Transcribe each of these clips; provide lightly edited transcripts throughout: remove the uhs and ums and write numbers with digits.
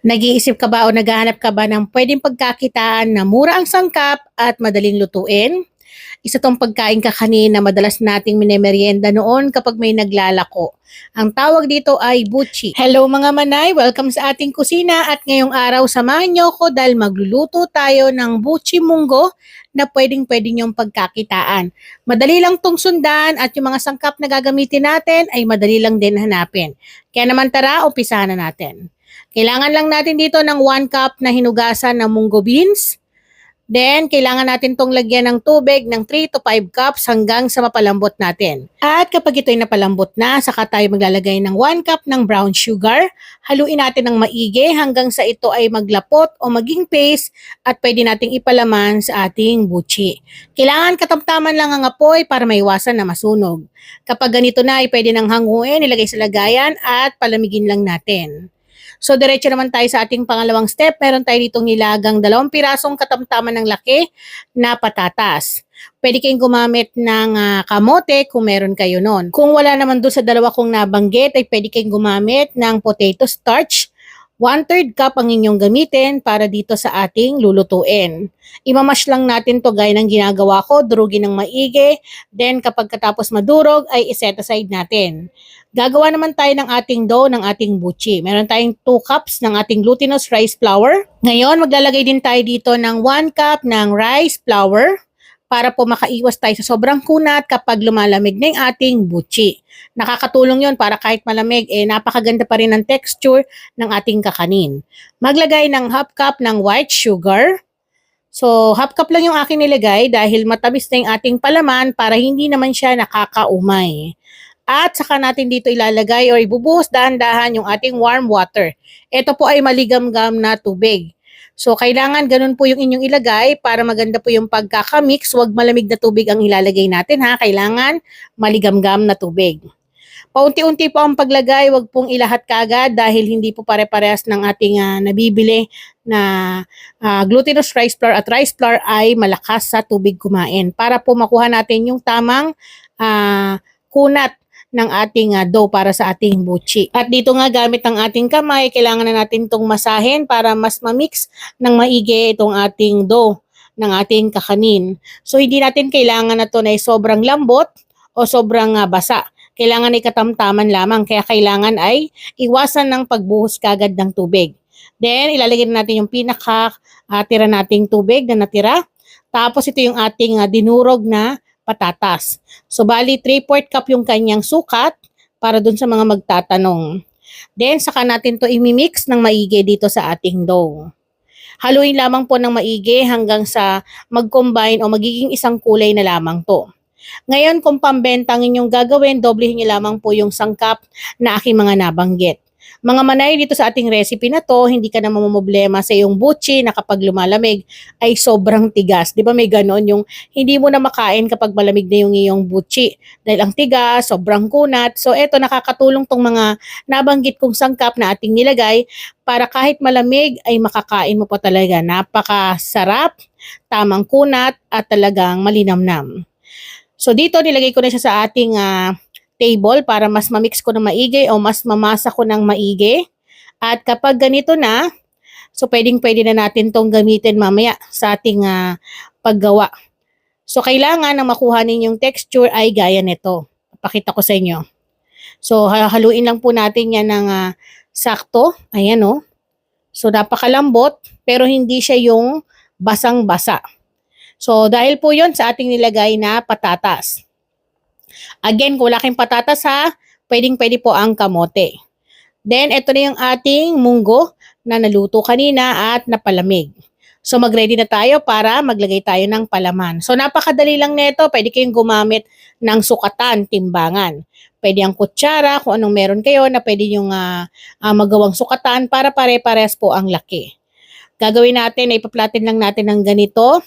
Nag-iisip ka ba o naghahanap ka ba ng pwedeng pagkakitaan na mura ang sangkap at madaling lutuin? Isa tong pagkain kakanin na madalas nating minemeryenda noon kapag may naglalako. Ang tawag dito ay buchi. Hello mga manay, welcome sa ating kusina at ngayong araw samahan niyo ko dahil magluluto tayo ng buchi munggo na pwedeng-pwede niyong pagkakitaan. Madali lang tong sundan at yung mga sangkap na gagamitin natin ay madali lang din hanapin. Kaya naman tara, umpisahan na natin. Kailangan lang natin dito ng 1 cup na hinugasan ng munggo beans. Then, kailangan natin tong lagyan ng tubig ng 3 to 5 cups hanggang sa mapalambot natin. At kapag ito'y napalambot na, saka tayo maglalagay ng 1 cup ng brown sugar. Haluin natin ng maigi hanggang sa ito ay maglapot o maging paste at pwede nating ipalaman sa ating buchi. Kailangan katamtaman lang ang apoy para maiwasan na masunog. Kapag ganito na ay pwede nang hanguin, ilagay sa lagayan at palamigin lang natin. So, diretso naman tayo sa ating pangalawang step. Meron tayo ditong nilagang 2 pirasong katamtaman ng laki na patatas. Pwede kayong gumamit ng kamote kung meron kayo nun. Kung wala naman doon sa dalawa kong nabanggit, ay pwede kayong gumamit ng potato starch. 1/3 cup ang inyong gamitin para dito sa ating lulutuin. Imamash lang natin to gaya ng ginagawa ko, durugin ng maigi. Then kapag katapos madurog ay iset aside natin. Gagawa naman tayo ng ating dough ng ating buchi. Meron tayong 2 cups ng ating glutinous rice flour. Ngayon maglalagay din tayo dito ng 1 cup ng rice flour para po makaiwas tayo sa sobrang kunat kapag lumalamig na yung ating buchi. Nakakatulong yon para kahit malamig, napakaganda pa rin ang texture ng ating kakanin. Maglagay ng half cup ng white sugar. So, half cup lang yung aking nilagay dahil matamis na yung ating palaman para hindi naman siya nakakaumay. At saka natin dito ilalagay o ibubuhos dahan-dahan yung ating warm water. Ito po ay maligamgam na tubig. So, kailangan ganun po yung inyong ilagay para maganda po yung pagkakamix. Huwag malamig na tubig ang ilalagay natin ha. Kailangan maligamgam na tubig. Paunti-unti po ang paglagay, wag pong ilahat kagad dahil hindi po pare-parehas ng ating nabibili na glutinous rice flour at rice flour ay malakas sa tubig kumain para po makuha natin yung tamang kunat ng ating dough para sa ating buchi. At dito nga gamit ang ating kamay, kailangan na natin itong masahin para mas ma-mix ng maigi itong ating dough ng ating kakanin. So hindi natin kailangan na ito na sobrang lambot o sobrang basa. Kailangan ay katamtaman lamang kaya kailangan ay iwasan ng pagbuhos kagad ng tubig. Then ilalagay natin yung tira nating tubig na natira. Tapos ito yung ating dinurog na patatas. So bali 3/4 cup yung kanyang sukat para dun sa mga magtatanong. Then saka natin to imimix ng maigi dito sa ating dough. Haluin lamang po ng maigi hanggang sa mag-combine o magiging isang kulay na lamang to. Ngayon, kung pambenta ang inyong gagawin, doblehin niyo lamang po yung sangkap na aking mga nabanggit. Mga manay, dito sa ating recipe na to, hindi ka na mamumblema sa iyong buchi na kapag lumalamig ay sobrang tigas. Di ba may ganon yung hindi mo na makain kapag malamig na yung iyong buchi. Dahil ang tigas, sobrang kunat. So eto, nakakatulong tong mga nabanggit kong sangkap na ating nilagay para kahit malamig ay makakain mo pa talaga. Napakasarap, tamang kunat at talagang malinamnam. So dito nilagay ko na siya sa ating table para mas ma-mix ko ng maigi o mas mamasa ko ng maigi. At kapag ganito na, so pwedeng-pwede na natin tong gamitin mamaya sa ating paggawa. So kailangan na makuha ninyong texture ay gaya nito. Pakita ko sa inyo. So haluin lang po natin yan ng sakto. Ayan o. So napakalambot pero hindi siya yung basang-basa. So, dahil po yon sa ating nilagay na patatas. Again, kung wala kayong patatas ha, pwedeng-pwede po ang kamote. Then, ito na yung ating munggo na naluto kanina at napalamig. So, mag-ready na tayo para maglagay tayo ng palaman. So, napakadali lang nito. Pwede kayong gumamit ng sukatan, timbangan. Pwede ang kutsara, kung anong meron kayo na pwede yung magawang sukatan para pare-pares po ang laki. Gagawin natin, ipaplatin lang natin ng ganito.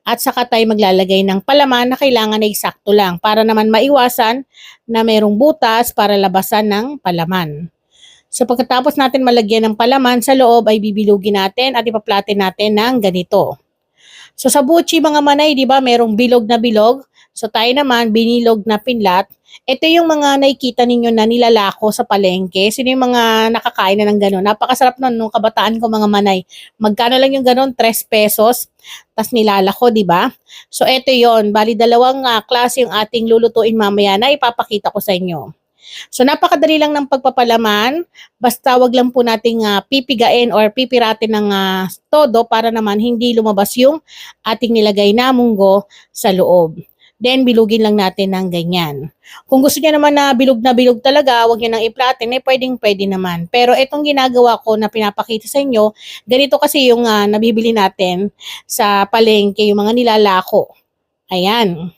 At saka tayo maglalagay ng palaman na kailangan ay sakto lang para naman maiwasan na merong butas para labasan ng palaman. So pagkatapos natin malagyan ng palaman sa loob ay bibilugin natin at ipaplatin natin ng ganito. So sa buchi mga manay, di ba, merong bilog na bilog. So tayo naman, binilog na pinlat. Ito yung mga nakikita ninyo na nilalako sa palengke. Sino yung mga nakakain na ng gano'n? Napakasarap nun, nung kabataan ko mga manay. Magkano lang yung gano'n? 3 pesos. Tas nilalako, di ba? So ito yon, bali dalawang klase yung ating lulutuin mamaya na ipapakita ko sa inyo. So napakadali lang ng pagpapalaman, basta wag lang po nating pipigain or pipiratin ng todo para naman hindi lumabas yung ating nilagay na munggo sa loob. Then bilugin lang natin ng ganyan. Kung gusto niyo naman na bilog talaga, wag niyo nang iplatin, pwedeng-pwede naman. Pero itong ginagawa ko na pinapakita sa inyo, ganito kasi yung nabibili natin sa palengke, yung mga nilalako. Ayan.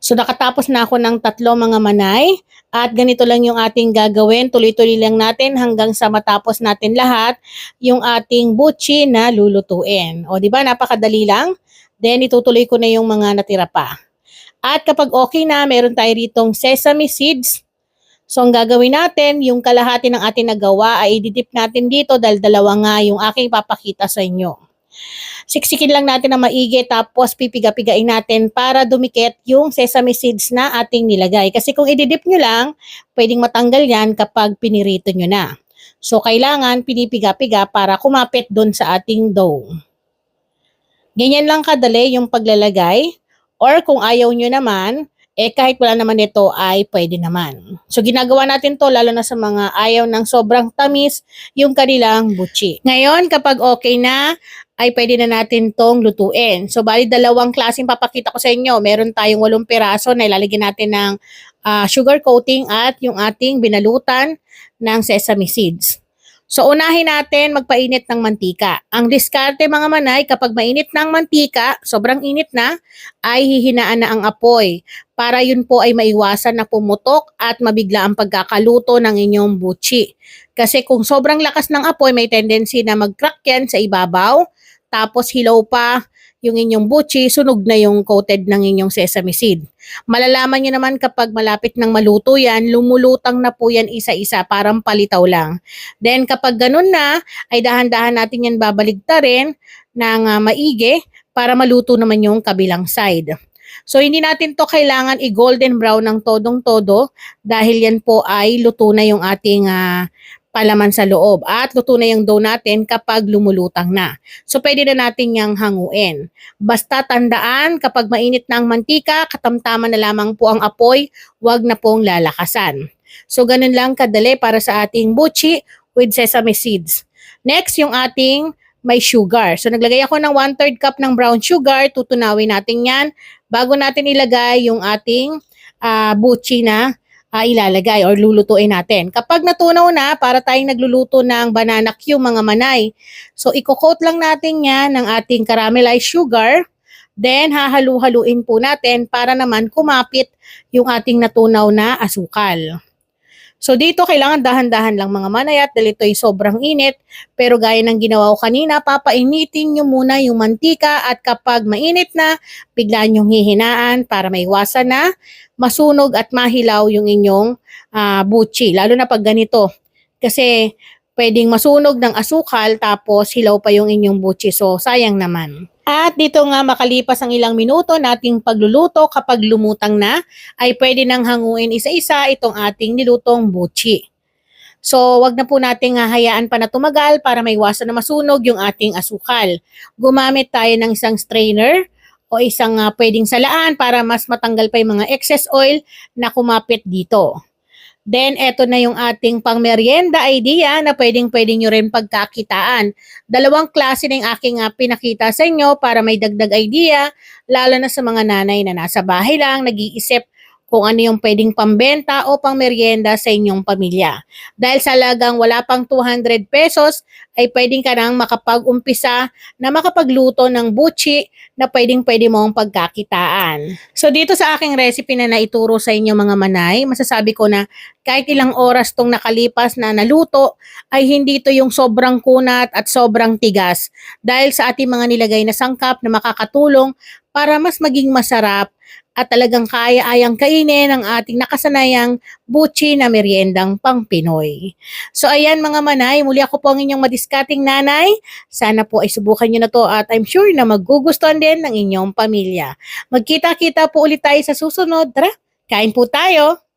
So nakatapos na ako ng 3 mga manay at ganito lang yung ating gagawin. Tuloy-tuloy lang natin hanggang sa matapos natin lahat yung ating butchi na lulutuin. O di ba napakadali lang? Then itutuloy ko na yung mga natira pa. At kapag okay na, meron tayo ritong sesame seeds. So ang gagawin natin, yung kalahati ng ating nagawa ay ididip natin dito dahil dalawa nga yung aking papakita sa inyo. Siksikin lang natin na maigi tapos pipiga-pigain natin para dumikit yung sesame seeds na ating nilagay. Kasi kung ididip nyo lang, pwedeng matanggal yan kapag pinirito nyo na. So kailangan pinipiga-piga para kumapit doon sa ating dough. Ganyan lang kadali yung paglalagay. Or kung ayaw nyo naman, kahit wala naman ito ay pwede naman. So ginagawa natin to lalo na sa mga ayaw ng sobrang tamis yung kanilang butchi. Ngayon kapag okay na, ay pwede na natin tong lutuin. So bali dalawang klaseng papakita ko sa inyo. Meron tayong 8 piraso na ilalagyan natin ng sugar coating at yung ating binalutan ng sesame seeds. So unahin natin magpainit ng mantika. Ang diskarte mga manay, kapag mainit ng mantika, sobrang init na, ay hihinaan na ang apoy para yun po ay maiwasan na pumutok at mabigla ang pagkakaluto ng inyong butchi. Kasi kung sobrang lakas ng apoy, may tendency na mag-crack yan sa ibabaw, tapos hilaw pa yung inyong butchi, sunog na yung coated ng inyong sesame seed. Malalaman nyo naman kapag malapit ng maluto yan, lumulutang na po yan isa-isa, parang palitaw lang. Then kapag ganun na, ay dahan-dahan natin yan babaligtarin ng maigi para maluto naman yung kabilang side. So hindi natin to kailangan i-golden brown ng todong-todo dahil yan po ay luto na yung ating palaman sa loob at luto na yung dough natin kapag lumulutang na. So pwede na natin yang hanguin. Basta tandaan kapag mainit na ang mantika, katamtaman na lamang po ang apoy, wag na pong lalakasan. So ganun lang kadali para sa ating butchi with sesame seeds. Next yung ating may sugar. So naglagay ako ng 1/3 cup ng brown sugar, tutunawin natin yan bago natin ilagay yung ating butchi na ilalagay or lulutuin natin. Kapag natunaw na, para tayong nagluluto ng banana Q mga manay. So, i-coat lang natin yan ng ating caramelized sugar. Then, hahalu-haluin po natin para naman kumapit yung ating natunaw na asukal. So, dito kailangan dahan-dahan lang mga manay at dahil ito ay sobrang init. Pero gaya ng ginawa ko kanina, papainitin nyo muna yung mantika at kapag mainit na, biglaan yung hihinaan para maiwasan na masunog at mahilaw yung inyong butchi. Lalo na pag ganito. Kasi pwedeng masunog ng asukal tapos hilaw pa yung inyong butchi. So sayang naman. At dito nga makalipas ang ilang minuto nating pagluluto, kapag lumutang na ay pwede nang hanguin isa-isa itong ating nilutong butchi. So, wag na po nating hahayaan pa na tumagal para maiwasan na masunog yung ating asukal. Gumamit tayo ng isang strainer o isang pwedeng salaan para mas matanggal pa yung mga excess oil na kumapit dito. Then, eto na yung ating pang-merienda idea na pwedeng-pwede nyo rin pagkakitaan. Dalawang klase ng aking pinakita sa inyo para may dagdag idea, lalo na sa mga nanay na nasa bahay lang, nag-iisip kung ano yung pwedeng pambenta o pang-merienda sa inyong pamilya. Dahil sa halagang wala pang 200 pesos, ay pwedeng ka nang makapag-umpisa na makapagluto ng butchi na pwedeng-pwede mong pagkakitaan. So dito sa aking recipe na naituro sa inyo mga manay, masasabi ko na kahit ilang oras tong nakalipas na naluto, ay hindi ito yung sobrang kunat at sobrang tigas. Dahil sa ating mga nilagay na sangkap na makakatulong para mas maging masarap at talagang kaya-ayang kainin ang ating nakasanayang butchi na meriendang pang Pinoy. So ayan mga manay, muli ako po ang inyong madiskating nanay. Sana po ay subukan nyo na to at I'm sure na magugustuhan din ng inyong pamilya. Magkita-kita po ulit tayo sa susunod. Tara, kain po tayo!